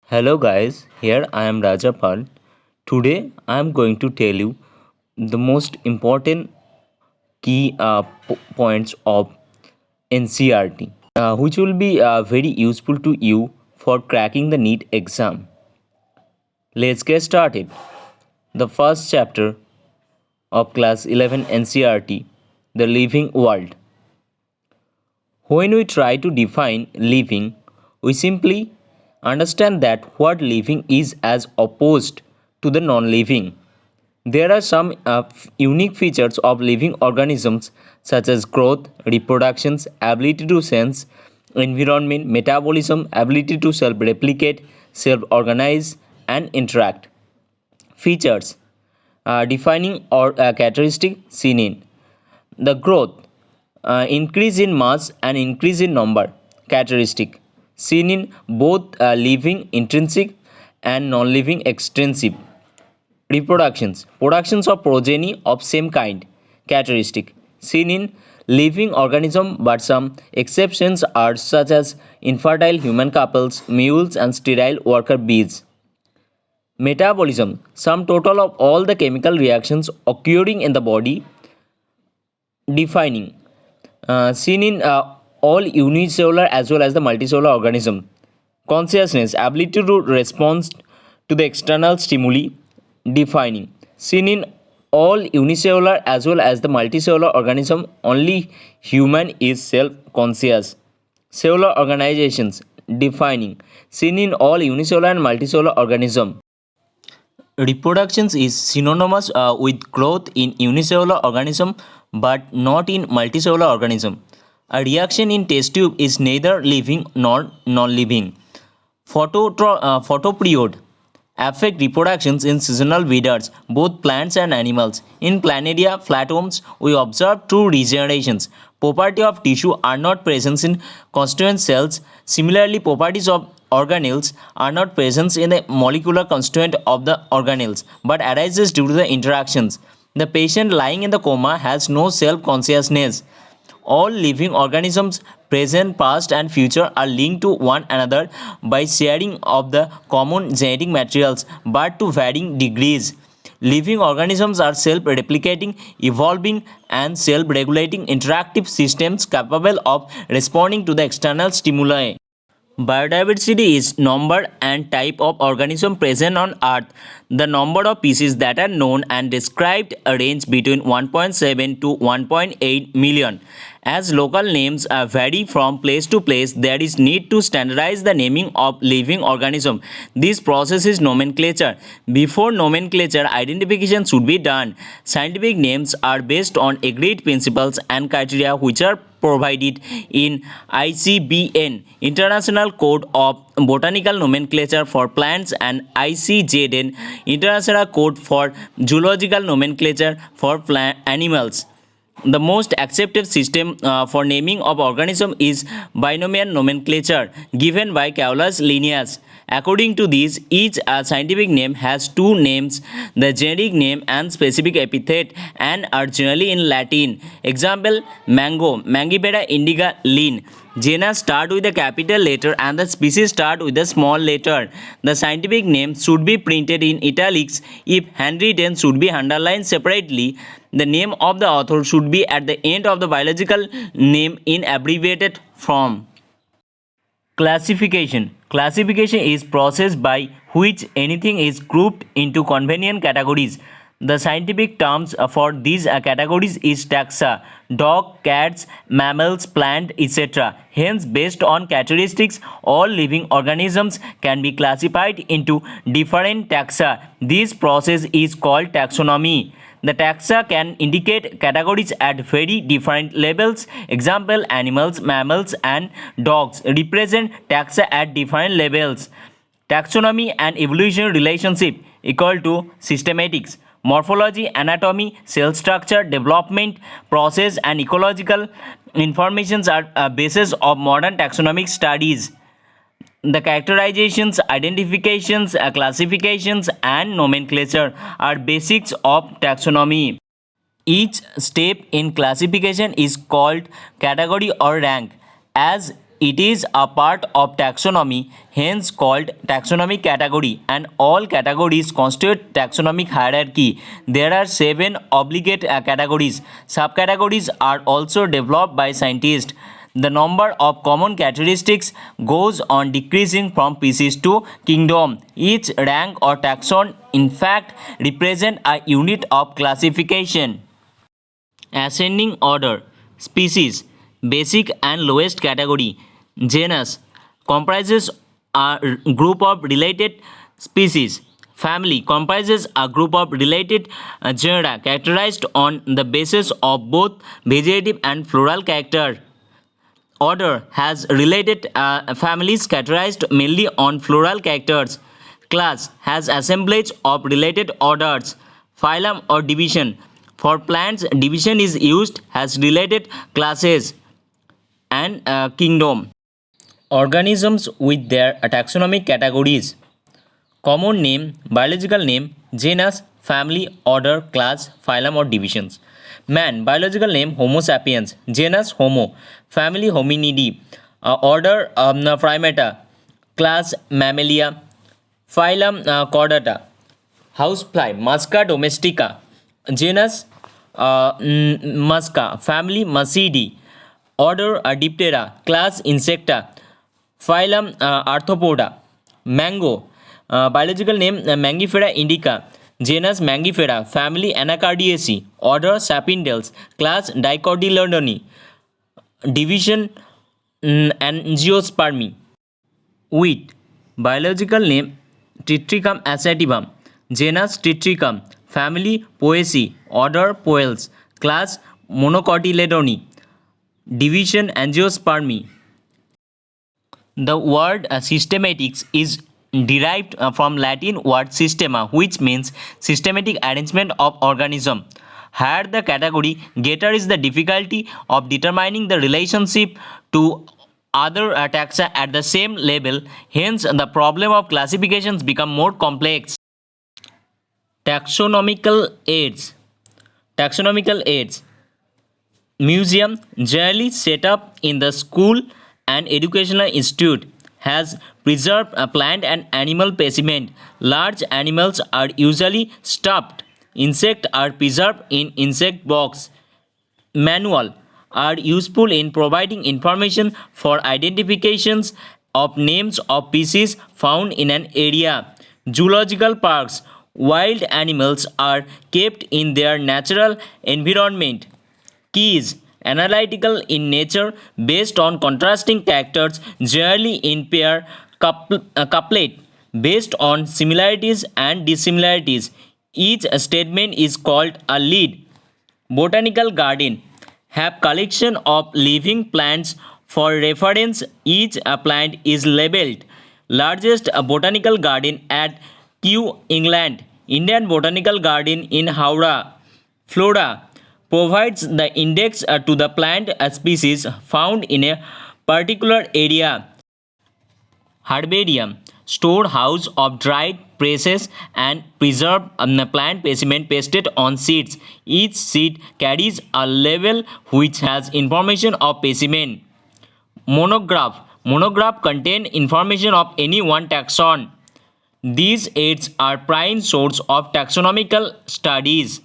Hello guys, here I am Rajapal. Today I am going to tell you the most important key points of NCRT, which will be very useful to you for cracking the NEET exam. Let's get started. The first chapter of class 11 NCRT, the living world. When we try to define living, we simply understand that what living is as opposed to the non living. There are some unique features of living organisms such as growth, reproductions, ability to sense, environment, metabolism, ability to self replicate, self organize, and interact. Features defining or characteristic seen in the growth, increase in mass and increase in number characteristic seen in both living intrinsic and non-living extrinsic. Productions of progeny of same kind characteristic seen in living organism, but some exceptions are such as infertile human couples, mules, and sterile worker bees. Metabolism, sum total of all the chemical reactions occurring in the body. Defining, seen in all unicellular as well as the multicellular organism. Consciousness, ability to respond to the external stimuli. Defining, seen in all unicellular as well as the multicellular organism. Only human is self-conscious. Cellular organizations. Defining, seen in all unicellular and multicellular organism. Reproductions is synonymous with growth in unicellular organism but not in multicellular organism. A reaction in test tube is neither living nor non-living. Photoperiod affect reproductions in seasonal weeders, both plants and animals. In planaria flatworms, we observe two regenerations. Property of tissue are not present in constituent cells. Similarly, properties of organelles are not present in the molecular constituent of the organelles but arises due to the interactions. The patient lying in the coma has no self-consciousness. All living organisms, present, past, and future, are linked to one another by sharing of the common genetic materials, but to varying degrees. Living organisms are self-replicating, evolving, and self-regulating interactive systems capable of responding to the external stimuli. Biodiversity is number and type of organism present on Earth. The number of species that are known and described range between 1.7 to 1.8 million. As local names vary from place to place, there is need to standardize the naming of living organism. This process is nomenclature. Before nomenclature, identification should be done. Scientific names are based on agreed principles and criteria which are provided in ICBN, International Code of Botanical Nomenclature for Plants, and ICZN, International Code for Zoological Nomenclature for Animals. The most accepted system for naming of organism is binomial nomenclature given by Cauler's Linnaeus. According to this, each scientific name has two names, the generic name and specific epithet, and are generally in Latin. Example: mango, Mangifera indica Linn. Genus start with a capital letter and the species start with a small letter. The scientific name should be printed in italics. If handwritten, should be underlined separately. The name of the author should be at the end of the biological name in abbreviated form. Classification. Classification is process by which anything is grouped into convenient categories. The scientific terms for these categories is taxa: dog, cats, mammals, plant, etc. Hence, based on characteristics, all living organisms can be classified into different taxa. This process is called taxonomy. The taxa can indicate categories at very different levels. Example: animals, mammals, and dogs represent taxa at different levels. Taxonomy and evolution relationship equal to systematics. Morphology, anatomy, cell structure, development, process, and ecological informations are basis of modern taxonomic studies. The characterizations, identifications, classifications, and nomenclature are basics of taxonomy. Each step in classification is called category or rank. As It is a part of taxonomy, hence called taxonomic category, and all categories constitute taxonomic hierarchy. There are 7 obligate categories. Subcategories are also developed by scientists. The number of common characteristics goes on decreasing from species to kingdom. Each rank or taxon, in fact, represent a unit of classification. Ascending order: species, basic and lowest category. Genus comprises a group of related species. Family comprises a group of related genera characterized on the basis of both vegetative and floral character. Order has related families characterized mainly on floral characters. Class has assemblage of related orders. Phylum or division: for plants, division is used as related classes. And kingdom: organisms with their taxonomic categories. Common name, biological name, genus, family, order, class, phylum or divisions. Man, biological name Homo sapiens, genus Homo, family Hominidae, order Primata, class Mammalia, phylum Chordata. Housefly Musca domestica, genus Musca, family Muscidae, order Diptera, class Insecta, phylum Arthropoda. Mango, biological name Mangifera indica, genus Mangifera, family Anacardiaceae, order Sapindales, class Dicotyledone, division Angiospermi. Wheat, biological name Triticum asativum, genus Triticum, family Poaceae, order Poales, class Monocotyledone, division Angiospermi. The word systematics is derived from Latin word systema, which means systematic arrangement of organism. Higher the category, greater is the difficulty of determining the relationship to other taxa at the same level. Hence, the problem of classifications become more complex. Taxonomical aids. Taxonomical aids. Museum, generally set up in the school and educational institute, has preserved a plant and animal specimen. Large animals are usually stuffed. Insects are preserved in insect box. Manual are useful in providing information for identifications of names of species found in an area. Zoological parks, wild animals are kept in their natural environment. Keys, analytical in nature, based on contrasting characters, generally in pair couplet, based on similarities and dissimilarities. Each statement is called a lead. Botanical garden have collection of living plants. For reference, each plant is labeled. Largest botanical garden at Kew, England. Indian Botanical Garden in Howrah, Florida, provides the index to the plant species found in a particular area. Herbarium, storehouse of dried, precious and preserved plant specimen pasted on seeds. Each seed carries a label which has information of specimen. Monograph, monograph contain information of any one taxon. These aids are prime source of taxonomical studies.